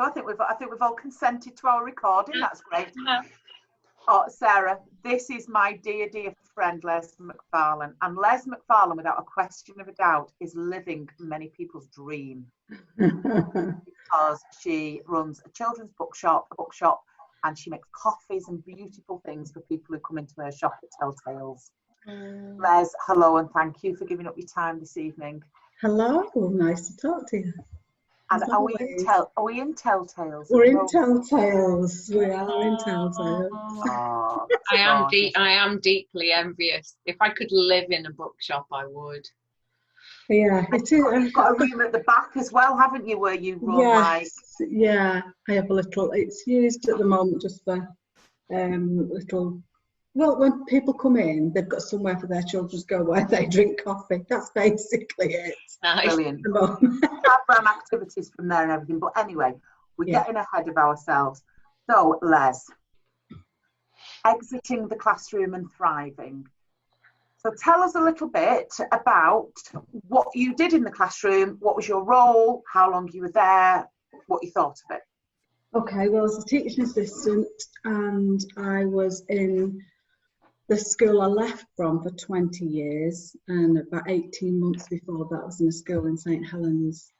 So I think we've all consented to our recording. That's great. Oh, Sarah, this is my dear friend Les McFarlane, and Les McFarlane, without a question of a doubt, is living many people's dream because she runs a children's bookshop, and she makes coffees and beautiful things for people who come into her shop at Telltales. Les, hello, and thank you for giving up your time this evening. Hello, nice to talk to you. And are we in Telltales? We're in Telltales. We are in Telltales. Oh, I am deeply envious. If I could live in a bookshop, I would. Yeah, it is. You've got a room at the back as well, haven't you, where you run Yeah, I have a little. It's used at the moment just for little. Well, when people come in, they've got somewhere for their children to go where they drink coffee. That's basically it. Nice. Brilliant. Have run activities from there and everything. But anyway, we're getting ahead of ourselves. So, Les, exiting the classroom and thriving. So tell us a little bit about what you did in the classroom. What was your role? How long you were there? What you thought of it? Okay, well, I was a teaching assistant, and I was in the school I left from for 20 years, and about 18 months before that I was in a school in St Helens.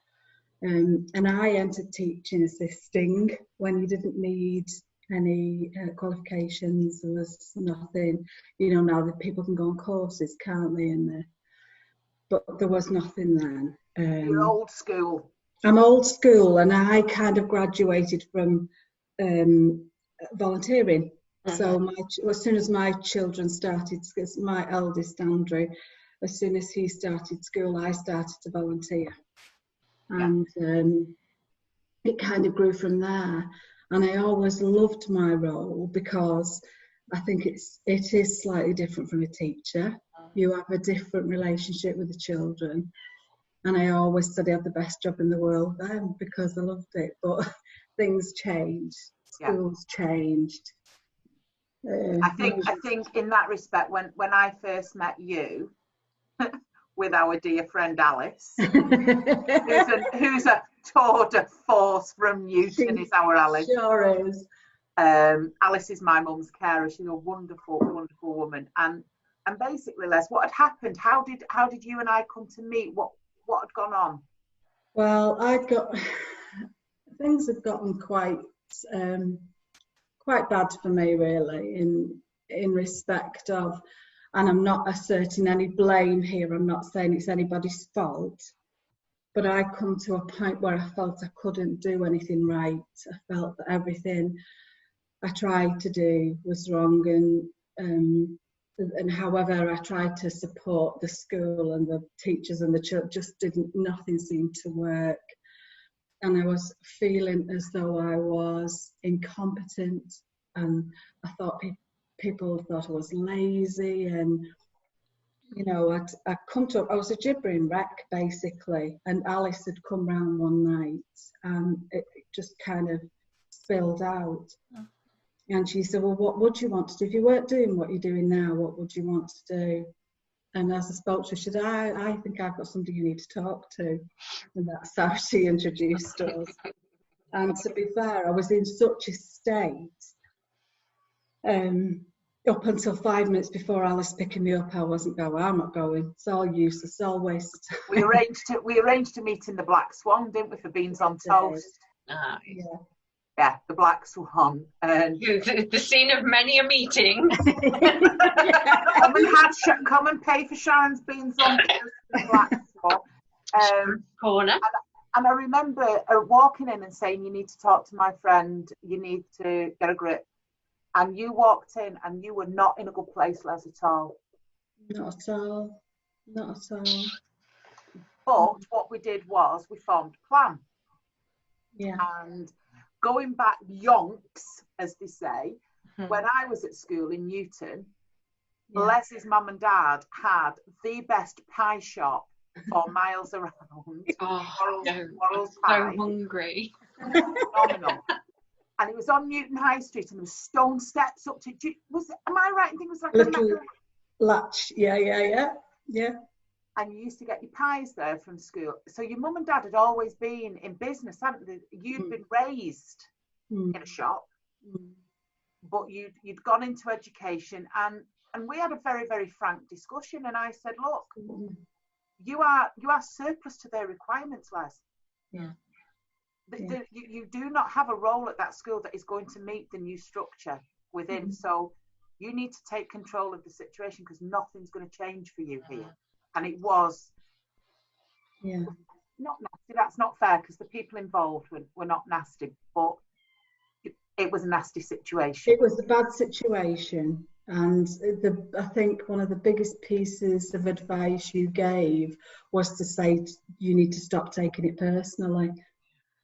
And I entered teaching assisting when you didn't need any qualifications. There was nothing, you know, now that people can go on courses, can't they? But there was nothing then. You're old school. I'm old school, and I kind of graduated from volunteering. So as soon as my children started, my eldest Andrew, as soon as he started school, I started to volunteer, and it kind of grew from there. And I always loved my role because I think it is slightly different from a teacher. You have a different relationship with the children, and I always said I had the best job in the world then because I loved it. But things changed, schools changed. I think in that respect, when I first met you with our dear friend Alice, who's a tour de force from Newton, is our Alice. Sure is. Alice is my mum's carer. She's a wonderful, wonderful woman. And basically, Les, what had happened? How did you and I come to meet? What had gone on? Well, things had gotten quite bad for me, really, in respect of, and I'm not asserting any blame here, I'm not saying it's anybody's fault, but I come to a point where I felt I couldn't do anything right. I felt that everything I tried to do was wrong, and however I tried to support the school and the teachers and the children, just nothing seemed to work. And I was feeling as though I was incompetent, and I thought people thought I was lazy, and you know, I was a gibbering wreck basically. And Alice had come round one night, and it just kind of spilled out. And she said, "Well, what would you want to do if you weren't doing what you're doing now? What would you want to do?" And as I spoke to her, she said, I think I've got somebody you need to talk to. And that's how she introduced us. And to be fair, I was in such a state up until 5 minutes before Alice picking me up. I wasn't going. I'm not going. It's all useless. It's all waste of time. We arranged to meet in the Black Swan, didn't we, for beans on toast? Yeah, the Black Swan. And the scene of many a meeting. Come and pay for Sharon's beans on toast in the Black Swan. Corner. And I remember walking in and saying, "You need to talk to my friend. You need to get a grip." And you walked in, and you were not in a good place, Les, at all. Not at all. Not at all. But what we did was we formed a plan. Yeah. And going back yonks, as they say, when I was at school in Newton, Les's mum and dad had the best pie shop for miles around. I'm so hungry. Phenomenal. And it was on Newton High Street, and there was stone steps up to. Am I right in thinking it was like a little latch? Yeah. and you used to get your pies there from school. So your mum and dad had always been in business, hadn't they? You'd been raised in a shop, but you'd gone into education, and we had a very, very frank discussion. And I said, look, you are surplus to their requirements, Les. Yeah. You do not have a role at that school that is going to meet the new structure within. So you need to take control of the situation, because nothing's going to change for you here. And it was not nasty. That's not fair, because the people involved were not nasty, but it was a nasty situation. It was a bad situation. And I think one of the biggest pieces of advice you gave was to say you need to stop taking it personally,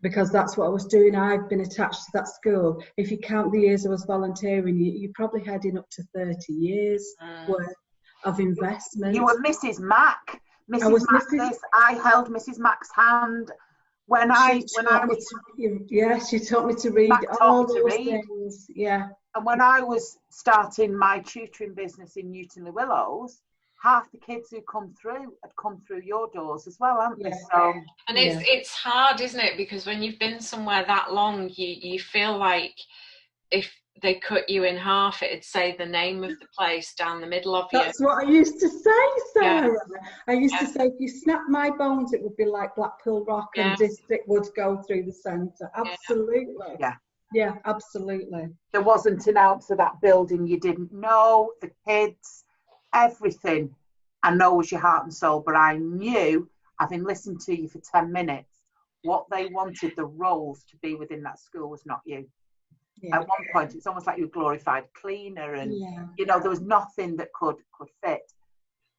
because that's what I was doing. I've been attached to that school. If you count the years I was volunteering, you're probably heading up to 30 years worth of investment. You were Mrs. Mac. I held Mrs. Mac's hand when I was. She taught me to read all those things. Yeah. And when I was starting my tutoring business in Newton-le-Willows, half the kids who had come through your doors as well, haven't they? So, and it's hard, isn't it? Because when you've been somewhere that long, you feel like if they cut you in half, it'd say the name of the place down the middle of you. That's what I used to say, Sarah. I used to say, if you snap my bones, it would be like Blackpool Rock, and district would go through the centre. Absolutely. Yeah, absolutely. There wasn't an ounce of that building you didn't know. The kids, everything I know was your heart and soul, but I knew, having listened to you for 10 minutes, what they wanted the roles to be within that school was not you. At one point, it's almost like you were glorified cleaner, and there was nothing that could fit.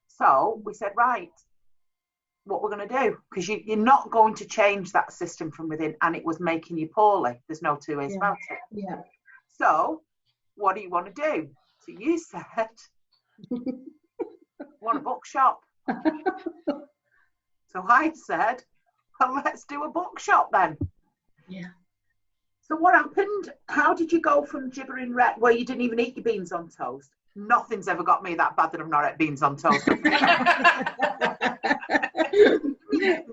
So we said, right, what we're going to do, because you're not going to change that system from within, and it was making you poorly. There's no two ways about it. Yeah. So what do you want to do? So you said, want a bookshop. So I said, well, let's do a bookshop then. Yeah. So what happened? How did you go from gibbering red, where you didn't even eat your beans on toast? Nothing's ever got me that bad that I've not had beans on toast.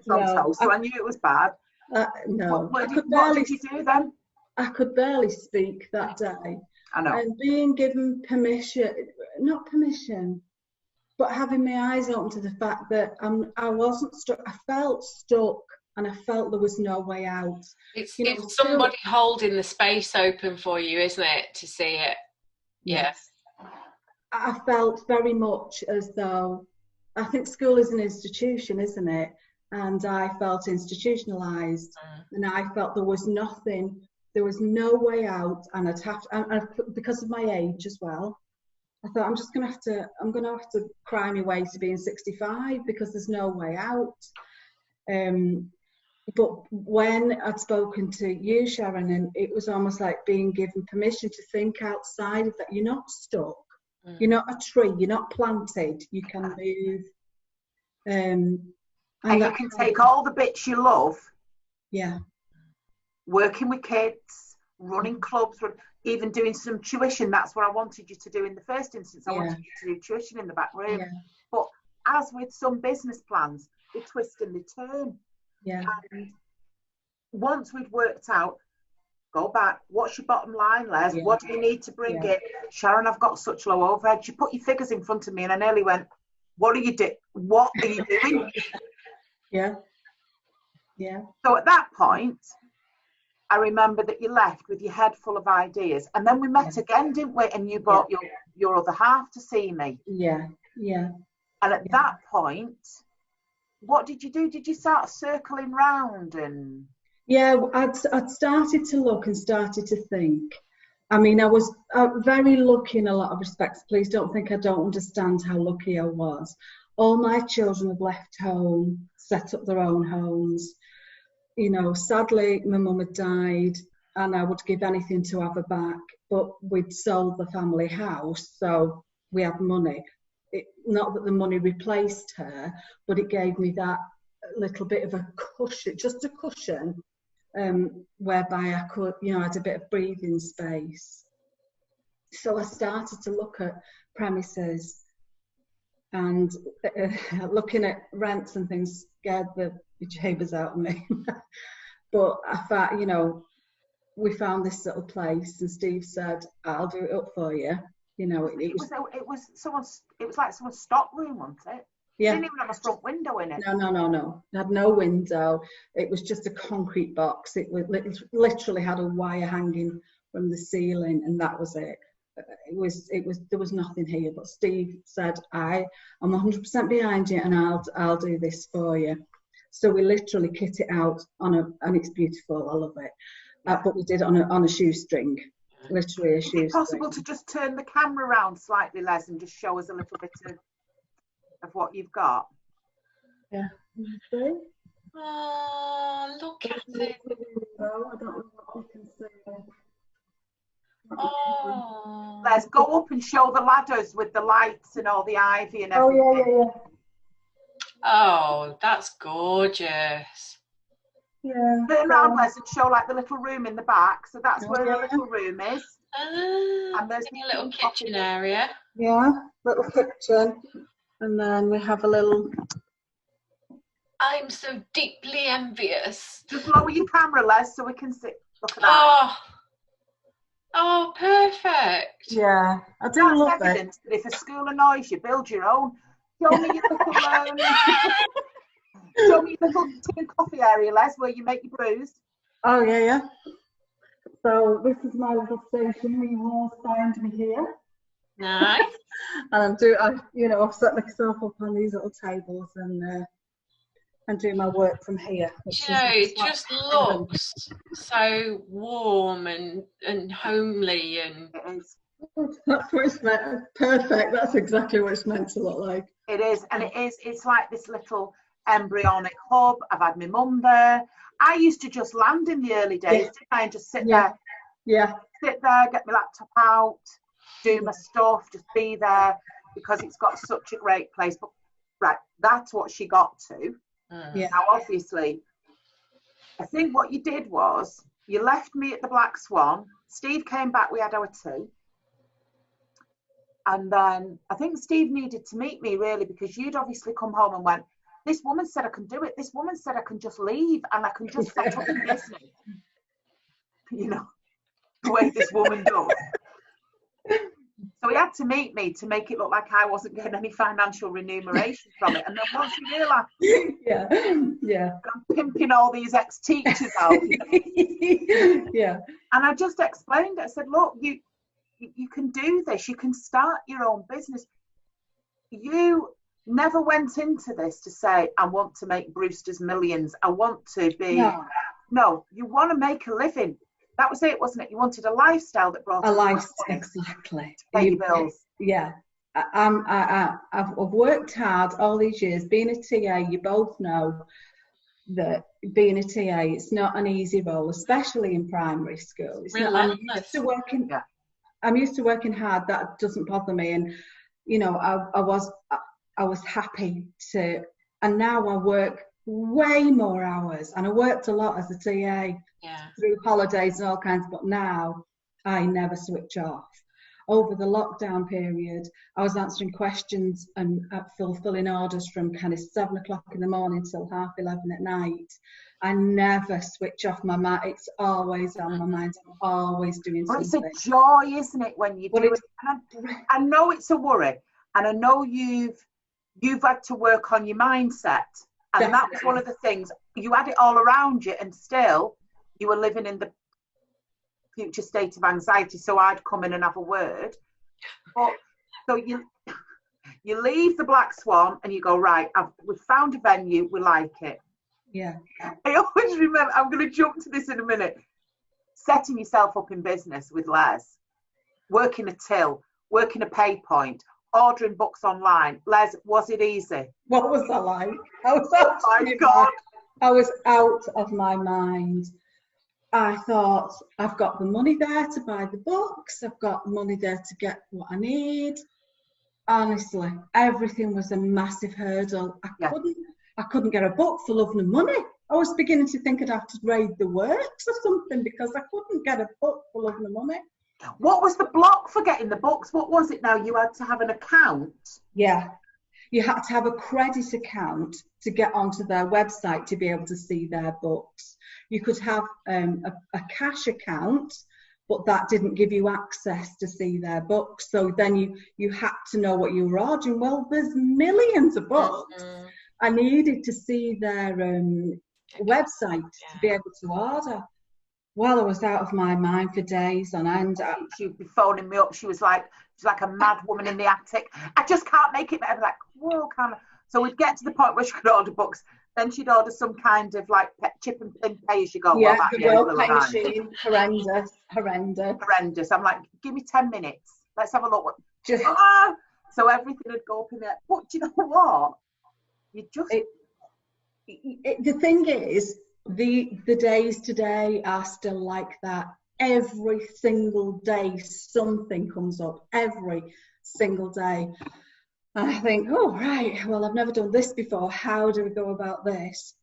So I knew it was bad. No. What did you do then? I could barely speak that day. I know. And being given not permission, but having my eyes open to the fact that I wasn't stuck. I felt stuck, and I felt there was no way out. It's somebody holding the space open for you, isn't it, to see it? Yes. I felt very much as though, I think school is an institution, isn't it? And I felt institutionalised, and I felt there was nothing, there was no way out, and I'd have to, and because of my age as well, I thought I'm going to have to cry my way to being 65, because there's no way out. But when I'd spoken to you, Sharon, and it was almost like being given permission to think outside of that. You're not stuck. You're not a tree. You're not planted. You can move. And you can take all the bits you love. Yeah. Working with kids, running clubs, even doing some tuition. That's what I wanted you to do in the first instance. I wanted you to do tuition in the back room. Yeah. But as with some business plans, they twist and they turn. Yeah. And once we'd worked out, go back, what's your bottom line, Les? What do you need to bring in? Sharon, I've got such low overhead. You put your figures in front of me, and I nearly went, what are you doing? What are you doing? Yeah. So at that point, I remember that you left with your head full of ideas, and then we met again, didn't we? And you brought your other half to see me. Yeah. And at that point, what did you do? Did you start circling round and? Yeah, I'd started to look and started to think. I mean, I was very lucky in a lot of respects. Please don't think I don't understand how lucky I was. All my children have left home, set up their own homes. Sadly, my mum had died, and I would give anything to have her back. But we'd sold the family house, so we had money. Not that the money replaced her, but it gave me that little bit of a cushion, just a cushion, whereby I could, I had a bit of breathing space. So I started to look at premises, and looking at rents and things scared the bejeebers out of me. But I thought, you know, we found this little place, and Steve said, "I'll do it up for you." You know, it was like someone's stock room, wasn't it? Yeah. It didn't even have a front window in it. No. It had no window. It was just a concrete box. It literally had a wire hanging from the ceiling, and that was it. There was nothing here. But Steve said, I'm 100% behind you, and I'll do this for you. So we literally kit it out and it's beautiful. I love it. But we did it on a shoestring. Literally a shoestring. Is it possible to just turn the camera around slightly, Les, and just show us a little bit of what you've got? Yeah. Oh, look at it. I don't know what you can see. Oh. Les, go up and show the ladders with the lights and all the ivy and everything. Oh, yeah. Oh, that's gorgeous. Yeah. Turn around, Les, and show like the little room in the back. So that's where the little room is. And there's a little kitchen area. Yeah, little kitchen. And then we have a little... I'm so deeply envious. Just lower your camera, Les, so we can see. Look at that. Oh, perfect. Yeah, I do love evidence that if a school annoys you, build your own. Show me your little tea and coffee area, Les, where you make your brews. Oh, yeah. So this is my little station. We will find me here. Nice. And I've set myself up on these little tables and do my work from here. It just looks so warm and homely, and it is. That's what it's meant. Perfect. That's exactly what it's meant to look like. It is, and it's like this little embryonic hub. I've had my mum there. I used to just land in the early days, and just sit there. Yeah. Sit there, get my laptop out, do my stuff, just be there, because it's got such a great place. But right, that's what she got to. Yeah. Now, obviously, I think what you did was you left me at the Black Swan. Steve came back, we had our tea. And then I think Steve needed to meet me, really, because you'd obviously come home and went, this woman said I can do it. This woman said I can just leave and I can just set up in business. You know, the way this woman does. So he had to meet me to make it look like I wasn't getting any financial remuneration from it. And then once you realise, I'm pimping all these ex-teachers out. Yeah. And I just explained it. I said, look, you can do this. You can start your own business. You never went into this to say, I want to make Brewster's millions. I want to be... No, you want to make a living. That was it, wasn't it? You wanted a lifestyle that brought... A lifestyle, exactly. To pay your bills. Yeah. I've worked hard all these years. Being a TA, you both know that being a TA, it's not an easy role, especially in primary school. It's not, I'm used to working hard. That doesn't bother me. And, you know, I was happy to... And now I work way more hours, and I worked a lot as a TA through holidays and all kinds, but now I never switch off. Over the lockdown period, I was answering questions and fulfilling orders from kind of 7 o'clock in the morning till 11:30 at night. I never switch off my mind. It's always on my mind. I'm always doing something. It's a joy, isn't it, when you do it? I know it's a worry, and I know you've had to work on your mindset. And that was one of the things. You had it all around you, and still you were living in the future state of anxiety. So I'd come in and have a word. But so you leave the Black Swan and you go, right, we've found a venue, we like it. Yeah. I always remember, I'm going to jump to this in a minute, setting yourself up in business with Les, working a till, working a pay point, ordering books online. Les, was it easy? What was I like? I was out of my mind. I thought, I've got the money there to buy the books. I've got money there to get what I need. Honestly, everything was a massive hurdle. I couldn't get a book for love and money. I was beginning to think I'd have to raid the works or something because I couldn't get a book for love and money. What was the block for getting the books? What was it now? You had to have an account? Yeah, you had to have a credit account to get onto their website to be able to see their books. You could have a cash account, but that didn't give you access to see their books. So then you had to know what you were ordering. Well, there's millions of books. I needed to see their website to be able to order. Well, I was out of my mind for days on end. She'd be phoning me up. She's like a mad woman in the attic. I just can't make it better. Like, whoa, can't I? So we'd get to the point where she could order books. Then she'd order some kind of like chip and pin pay as you go. Yeah, the pay machine. Horrendous. I'm like, give me 10 minutes. Let's have a look. So everything would go up in there. But do you know what? You just... the thing is, the days today are still like that. Every single day something comes up, every single day. And I think, oh, right, well, I've never done this before. How do we go about this?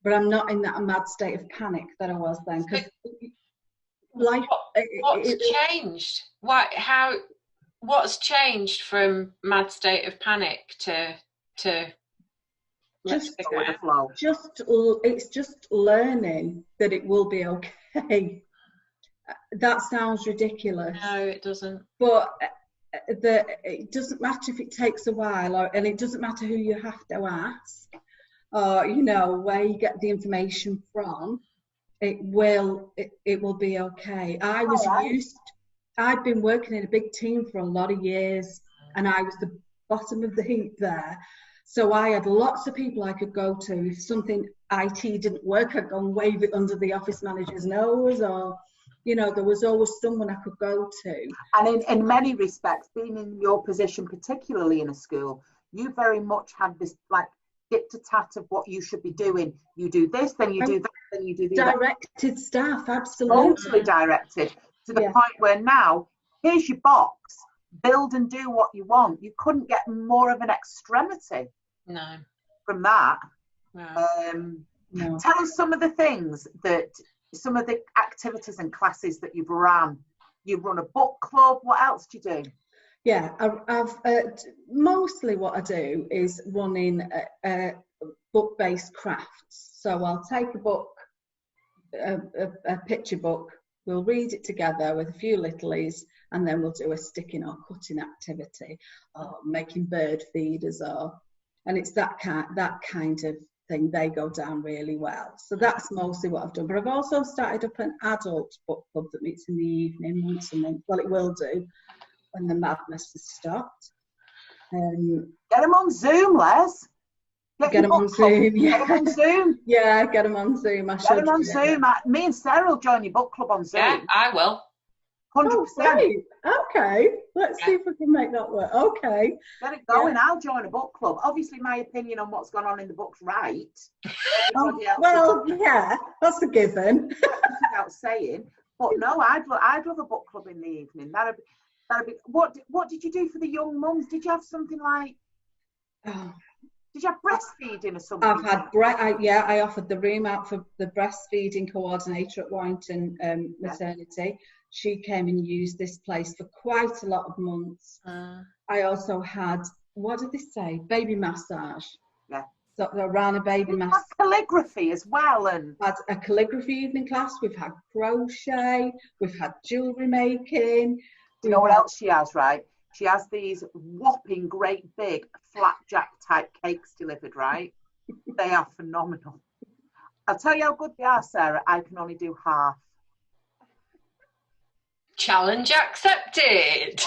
But I'm not in that mad state of panic that I was then. What's changed? What's changed from mad state of panic to it's just learning that it will be okay. That sounds ridiculous. No, it doesn't. But it doesn't matter if it takes a while, and it doesn't matter who you have to ask, or where you get the information from. It will be okay. I'd been working in a big team for a lot of years, and I was the bottom of the heap there. So I had lots of people I could go to. If something IT didn't work, I'd go and wave it under the office manager's nose, or, there was always someone I could go to. And in many respects, being in your position, particularly in a school, you very much had this like tit-to-tat of what you should be doing. You do this, then you do that, then you do the directed other. Staff, absolutely. Totally directed, to the point where now, here's your box, build and do what you want. You couldn't get more of an extremity. No. From that. No. No. Tell us some of the things some of the activities and classes that you've run. You run a book club. What else do you do? Yeah, I've mostly what I do is running book-based crafts. So I'll take a book, a picture book. We'll read it together with a few littlies, and then we'll do a sticking or cutting activity, or making bird feeders, and it's that kind of thing. They go down really well. So that's mostly what I've done. But I've also started up an adult book club that meets in the evening once a month. Well, it will do when the madness has stopped. Get them on Zoom, Les. Get them on Zoom. Yeah. Get them on Zoom. Yeah, get them on Zoom. Get them on Zoom. Me and Sarah will join your book club on Zoom. Yeah, I will. 100%. Oh, great. Okay, let's see if we can make that work. Okay. Get it going. Yeah. I'll join a book club. Obviously, my opinion on what's gone on in the book's right. Well, yeah, that's a given. Without saying. But no, I'd love a book club in the evening. That'd be. What did you do for the young mums? Did you have something like? Did you have breastfeeding or something? I've had I offered the room out for the breastfeeding coordinator at Warrington Maternity. She came and used this place for quite a lot of months. I also had, what did they say? Baby massage. Yeah. So I ran a baby massage. Calligraphy as well. And had a calligraphy evening class. We've had crochet. We've had jewellery making. Do you know what else she has, right? She has these whopping great big flapjack type cakes delivered, right? They are phenomenal. I'll tell you how good they are, Sarah. I can only do half. Challenge accepted.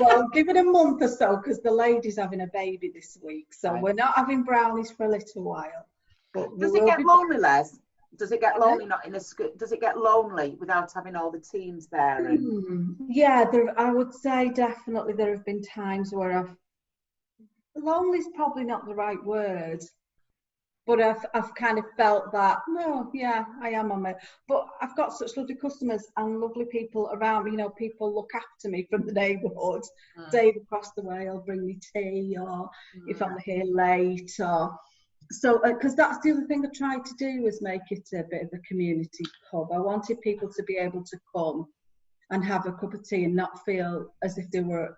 Well, give it a month or so, because the lady's having a baby this week, so we're not having brownies for a little while. But does it get lonely, Les? Does it get lonely not in a school? Does it get lonely without having all the teams there? Yeah, I would say definitely there have been times where lonely is probably not the right word, but I've kind of felt that, no, yeah, I am on my, but I've got such lovely customers and lovely people around me. People look after me from the neighbourhood. Dave across the way will bring me tea, or if I'm here late, or so, because that's the other thing I tried to do, was make it a bit of a community pub. I wanted people to be able to come and have a cup of tea and not feel as if they were,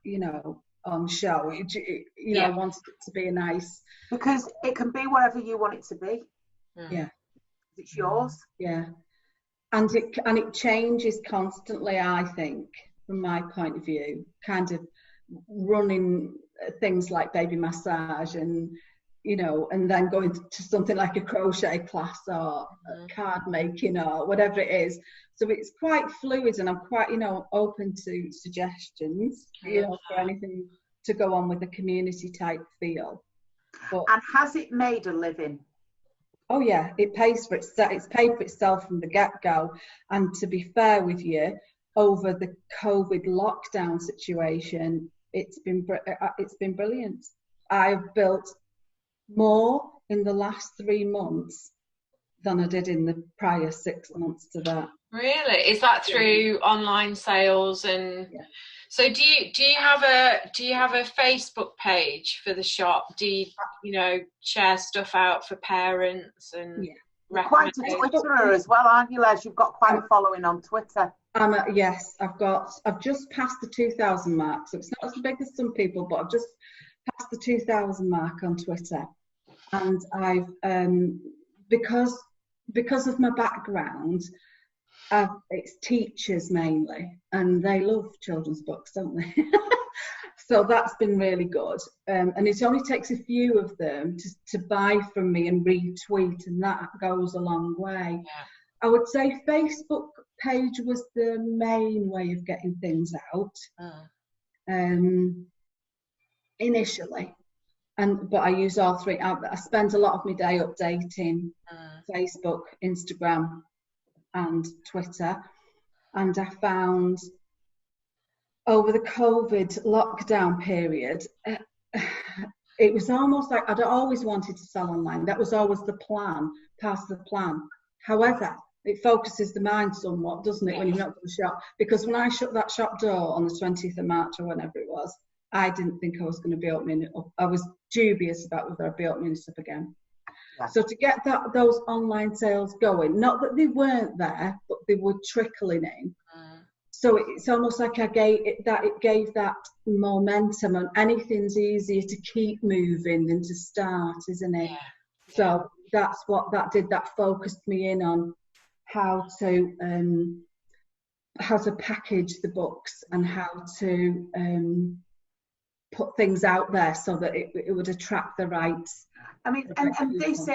on show. You know, I wanted it to be a nice... Because it can be whatever you want it to be. Yeah. It's yours. Yeah. And it changes constantly, I think, from my point of view, kind of running things like baby massage and, you know, and then going to something like a crochet class or card making or whatever it is. So it's quite fluid, and I'm quite, you know, open to suggestions, you know, for anything to go on with a community type feel. But, and has it made a living? Oh yeah, it pays for itself. It's paid for itself from the get-go. And to be fair with you, over the COVID lockdown situation, it's been brilliant. I've built more in the last 3 months than I did in the prior 6 months to that. Really? Is that through online sales? And so do you have a Facebook page for the shop? Do you know, share stuff out for parents and You're quite a Twitterer as well, aren't you, Les? You've got quite a following on Twitter. Yes, I've just passed the 2,000 mark, so it's not as big as some people, but I've just passed the 2,000 mark on Twitter. And I've because of my background, it's teachers mainly, and they love children's books, don't they? So that's been really good. And it only takes a few of them to buy from me and retweet, and that goes a long way. Yeah. I would say Facebook page was the main way of getting things out initially. But I use all three. I spend a lot of my day updating Facebook, Instagram, and Twitter. And I found over the COVID lockdown period, it was almost like I'd always wanted to sell online. That was always the plan, part of the plan. However, it focuses the mind somewhat, doesn't it, when you're not going to shop? Because when I shut that shop door on the 20th of March or whenever it was, I didn't think I was going to be opening it up. I was dubious about whether I'd be opening it up again. Yeah. So to get those online sales going, not that they weren't there, but they were trickling in. So it's almost like it gave that momentum, and anything's easier to keep moving than to start, isn't it? Yeah. So that's what that did. That focused me in on how to package the books and how to put things out there so that it would attract the right. I mean, and this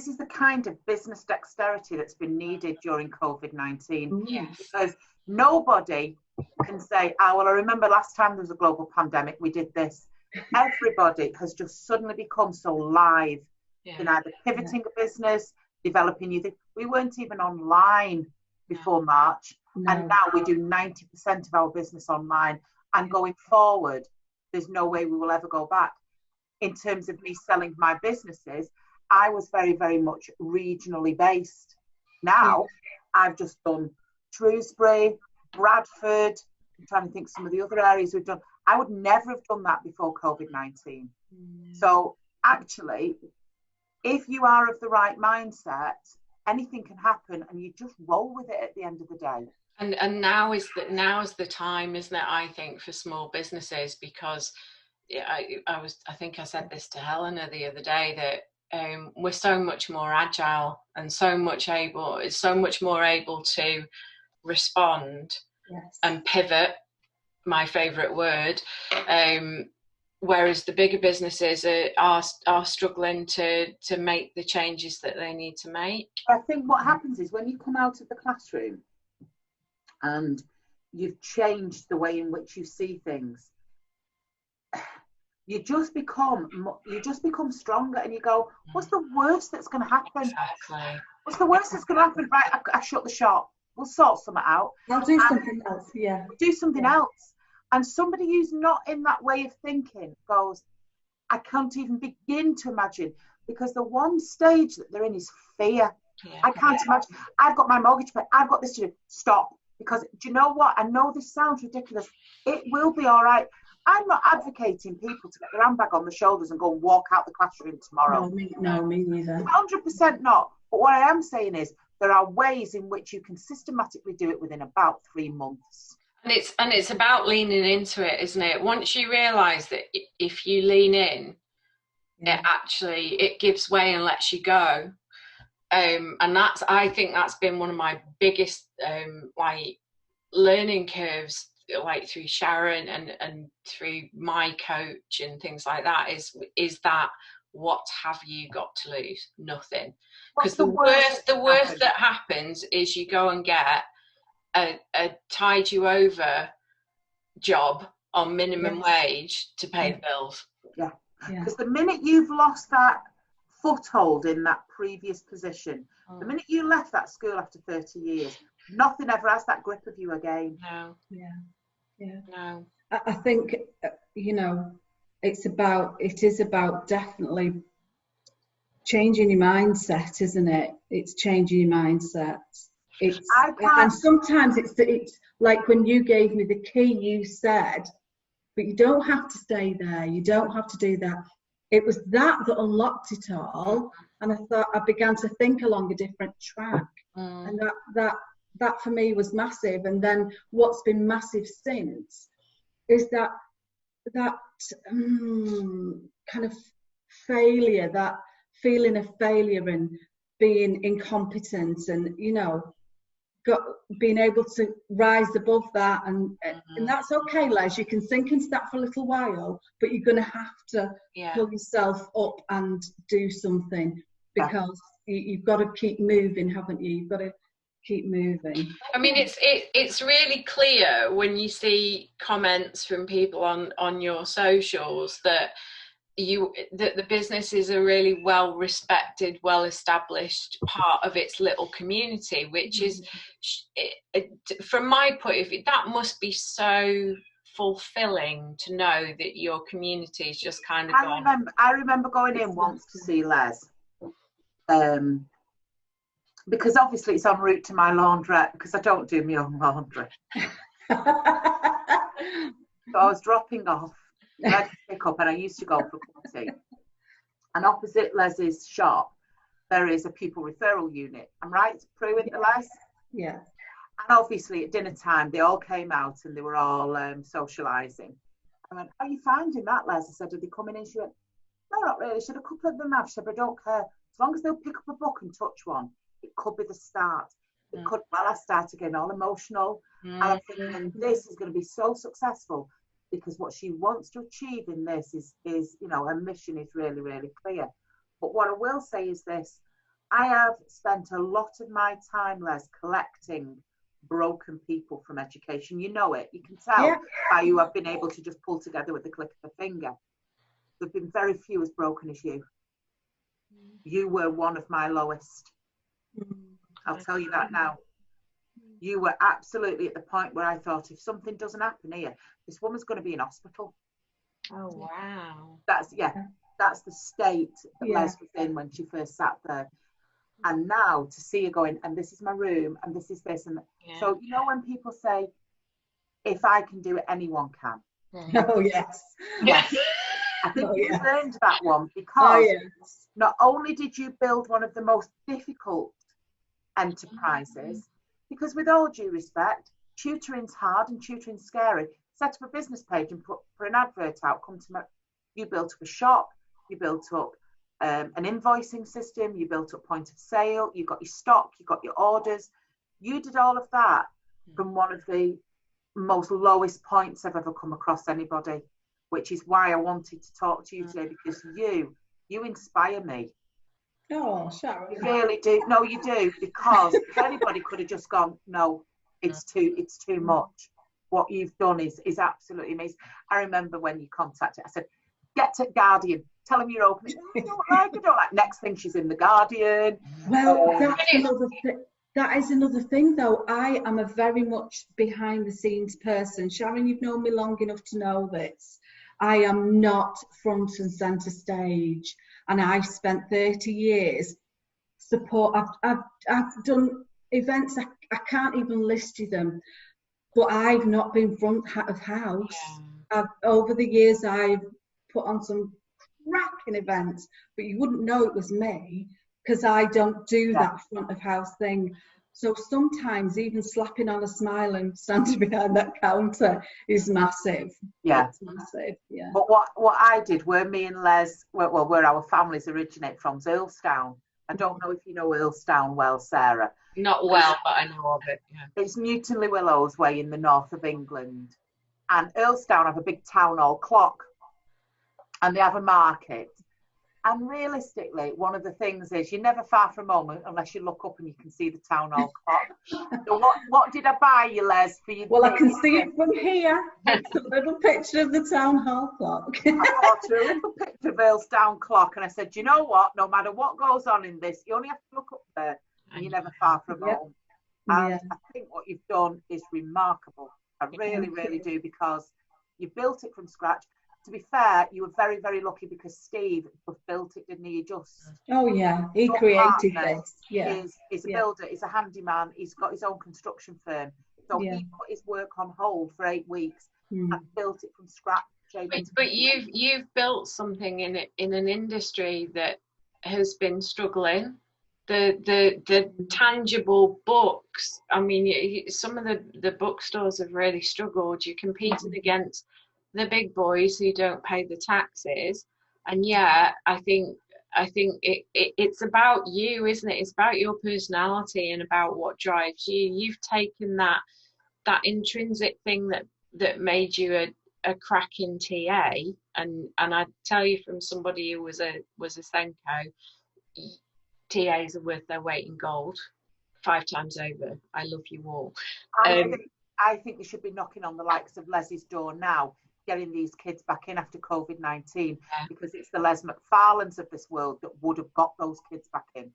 is the kind of business dexterity that's been needed during COVID-19. Yes. Because nobody can say, oh, well, I remember last time there was a global pandemic, we did this. Everybody has just suddenly become so live in either pivoting a business, developing new things. We weren't even online before March, and now we do 90% of our business online. And going forward, there's no way we will ever go back. In terms of me selling my businesses, I was very, very much regionally based. Now, I've just done Shrewsbury, Bradford. I'm trying to think some of the other areas we've done. I would never have done that before COVID-19. So actually, if you are of the right mindset, anything can happen, and you just roll with it at the end of the day. And now is the time, isn't it? I think for small businesses, because I think I said this to Helena the other day, that we're so much more agile and so much more able to respond and pivot. My favourite word. Whereas the bigger businesses are struggling to make the changes that they need to make. I think what happens is when you come out of the classroom and you've changed the way in which you see things, you just become stronger, and you go, what's the worst that's going to happen? Exactly. What's the worst that's going to happen? Right, I shut the shop. We'll sort something out. I'll do something else. Yeah. Do something else. And somebody who's not in that way of thinking goes, I can't even begin to imagine, because the one stage that they're in is fear. Yeah. I can't imagine. I've got my mortgage paid. I've got this to do. Stop. Because do you know what? I know this sounds ridiculous. It will be all right. I'm not advocating people to get their handbag on the shoulders and go and walk out the classroom tomorrow. No, me neither. 100% not. But what I am saying is there are ways in which you can systematically do it within about 3 months. And it's about leaning into it, isn't it? Once you realise that if you lean in, it gives way and lets you go. And I think that's been one of my biggest like learning curves, like through Sharon and through my coach and things like that, is that what have you got to lose? Nothing. Because the worst that happens is you go and get a tide you over job on minimum wage to pay the bills. Because the minute you've lost that foothold in that previous position, the minute you left that school after 30 years, nothing ever has that grip of you again. No. No. I think, you know, it is about definitely changing your mindset, isn't it? It's changing your mindset. And sometimes it's like when you gave me the key, you said, but you don't have to stay there. You don't have to do that. It was that unlocked it all. And I began to think along a different track. And that for me was massive. And then what's been massive since is that kind of failure, that feeling of failure and being incompetent, and, you know, being able to rise above that, and that's okay, Les. You can sink into that for a little while, but you're going to have to pull yourself up and do something, because you've got to keep moving, haven't you? You've got to keep moving. I mean, it's really clear when you see comments from people on your socials that the business is a really well respected, well established part of its little community, which is, from my point of view, that must be so fulfilling to know that your community is just kind of I remember going in once to see Les, because obviously it's en route to my laundrette, because I don't do my own laundry. So I was dropping off, ready to pick up, and I used to go for a cup of tea. And opposite Les's shop, there is a pupil referral unit. I'm right, Prue, into Les? Yeah. And obviously at dinner time, they all came out and they were all socialising. I went, "Are you finding that, Les?" I said, "Are they coming in?" She went, "No, not really." She said, "A couple of them have." She said, "But I don't care. As long as they'll pick up a book and touch one, it could be the start." It could, well, I started getting all emotional. And I'm thinking, this is going to be so successful, because what she wants to achieve in this is, you know, her mission is really, really clear. But what I will say is this: I have spent a lot of my time, Les, collecting broken people from education. You know it. You can tell how you have been able to just pull together with the click of a finger. There have been very few as broken as you. You were one of my lowest. I'll tell you that now. You were absolutely at the point where I thought, if something doesn't happen here, this woman's going to be in hospital. Oh, wow. That's the state that Les was in when she first sat there. And now to see her going, and this is my room, and this is this, and so, you know, when people say, if I can do it, anyone can. Oh, yes. Yes. I think you learned that one, because not only did you build one of the most difficult enterprises, because with all due respect, tutoring's hard and tutoring's scary. Set up a business page and put an advert out. You built up a shop, you built up an invoicing system, you built up point of sale, you got your stock, you got your orders. You did all of that from one of the most lowest points I've ever come across anybody, which is why I wanted to talk to you today, because you inspire me. Oh, Sharon. You really do. No, you do, because if anybody could have just gone, no, it's too much. What you've done is absolutely amazing. I remember when you contacted, I said, "Get to Guardian, tell them you're opening." "I don't like." Next thing, she's in the Guardian. Well, that is another thing, though. I am a very much behind the scenes person. Sharon, you've known me long enough to know this. I am not front and centre stage, and I spent 30 years support. I've done events, I can't even list you them, but I've not been front of house. Over the years, I've put on some cracking events, but you wouldn't know it was me, because I don't do that front of house thing. So sometimes even slapping on a smile and standing behind that counter is massive. Yeah. It's massive, yeah. But what I did, where me and Les, well, where our families originate from, is Earlstown. I don't know if you know Earlstown well, Sarah. Not well, but I know of it. Yeah. It's Newtonley Willows way in the north of England. And Earlstown have a big town hall clock. And they have a market. And realistically, one of the things is you're never far from home unless you look up and you can see the town hall clock. So what did I buy you, Les, for your Well, I can see it from here. It's a little picture of the town hall clock. I bought a little picture of Earlstown clock, and I said, you know what? No matter what goes on in this, you only have to look up there, and you're never far from home. And I think what you've done is remarkable. I really, really do, because you built it from scratch. To be fair, you were very, very lucky because Steve built it, didn't he? Oh yeah, he created this. Yeah, he's a builder. He's a handyman. He's got his own construction firm. So he put his work on hold for 8 weeks and built it from scratch. But you've built something in an industry that has been struggling. The tangible books. I mean, some of the bookstores have really struggled. You're competing against the big boys who don't pay the taxes, and I think it's about you, isn't it? It's about your personality and about what drives you. You've taken that intrinsic thing that made you a cracking TA, and I tell you, from somebody who was a Senko, TAs are worth their weight in gold 5 times over. I love you all. I think you should be knocking on the likes of Leslie's door now, getting these kids back in after COVID-19, because it's the Les McFarlanes of this world that would have got those kids back in.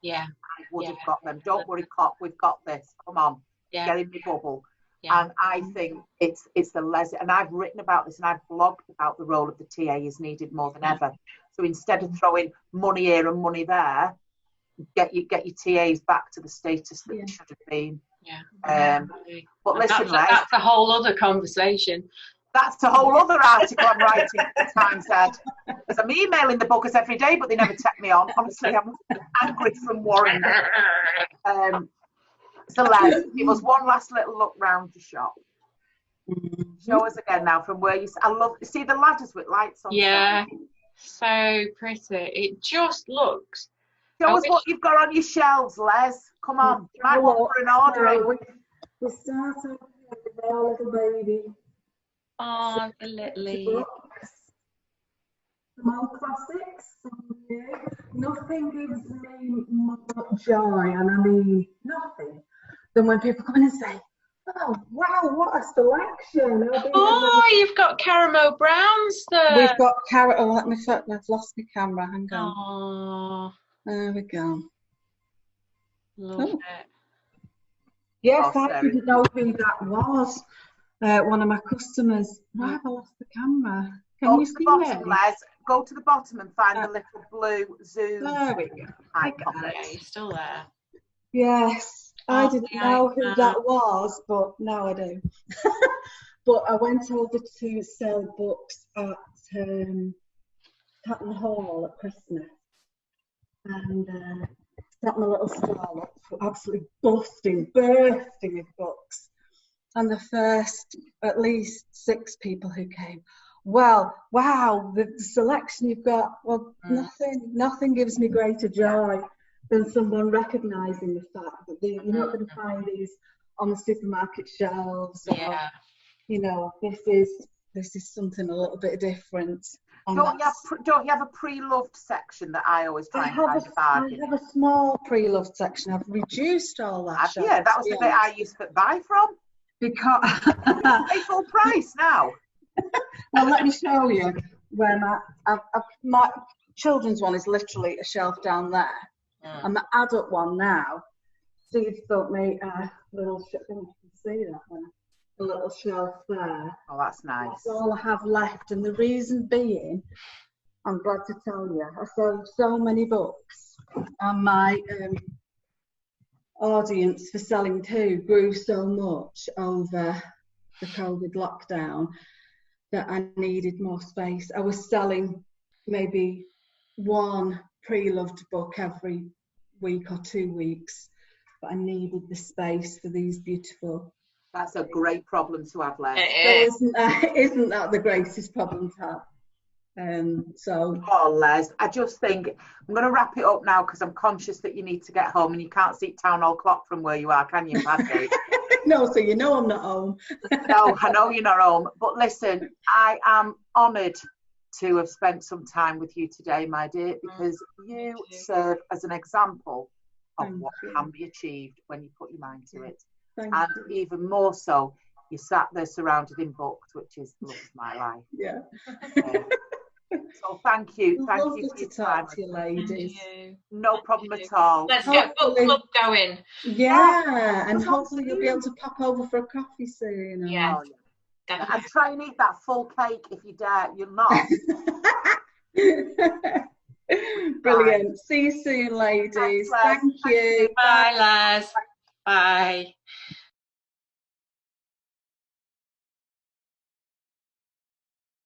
Would have got them. Don't worry, cop, we've got this. Come on, get in the bubble. And I think it's the Les, and I've written about this and I've blogged about the role of the TA is needed more than ever. So instead of throwing money here and money there, get your TAs back to the status that they should have been. But listen, that's a whole other conversation. That's a whole other article I'm writing for the Times Ed. Because I'm emailing the bookers every day, but they never take me on. Honestly, I'm angry from Warren. So Les, give us one last little look round your shop. Show us again now from where you. I love. See the ladders with lights on. Yeah, so pretty. It just looks. Show us what you've got on your shelves, Les. Come on, you might want for an ordering. We start off with our little baby. Oh, the little some old classics, some new. Nothing gives me more joy, and I mean nothing, than when people come in and say, "Oh wow, what a selection!" You've got caramel browns there. We've got carrot. Oh, I've lost my camera. Hang on. Oh, there we go. Love it. Yes, I didn't know who that was. One of my customers. Why have I lost the camera? Can you see it? Les, go to the bottom and find the little blue zoom. There we go. Yeah, you're still there. Yes, I didn't know who that was, but now I do. But I went over to sell books at Tatton Hall at Christmas, and set my little stall up, absolutely bursting with books. And the first, at least 6 people who came, well, wow, the selection you've got. Well, nothing gives me greater joy than someone recognising the fact that you're not going to find these on the supermarket shelves. Or, you know, this is something a little bit different. Don't you have a pre-loved section that I always try and find a bargain? I have a small pre-loved section. I've reduced all that. Yeah, that was the bit I used to buy from. Because pay full price now. Well, let me show you where my children's one is literally a shelf down there, and the adult one now. Steve's built me a little shelf. I don't know if you can see that one. A little shelf there. Oh, that's nice. That's all I have left, and the reason being, I'm glad to tell you, I sold so many books, and my audience for selling too grew so much over the COVID lockdown that I needed more space. I was selling maybe one pre-loved book every week or 2 weeks, but I needed the space for these beautiful. That's a great problem to have, Les. Isn't that the greatest problem to have? Oh, Les, I just think I'm going to wrap it up now because I'm conscious that you need to get home and you can't see Town Hall Clock from where you are, can you, Paddy? No, so you know I'm not home. No, I know you're not home. But listen, I am honoured to have spent some time with you today, my dear, because you serve as an example of what can be achieved when you put your mind to it. And even more so, you sat there surrounded in books, which is love of my life. Yeah. So thank you. Thank you for your time. To you, ladies. No problem at all. Let's get book club going. Yeah, and hopefully you'll be able to pop over for a coffee soon. Yeah. And try and eat that full cake if you dare. You'll not. Brilliant. Bye. See you soon, ladies. Thank you. Bye, Les. Bye.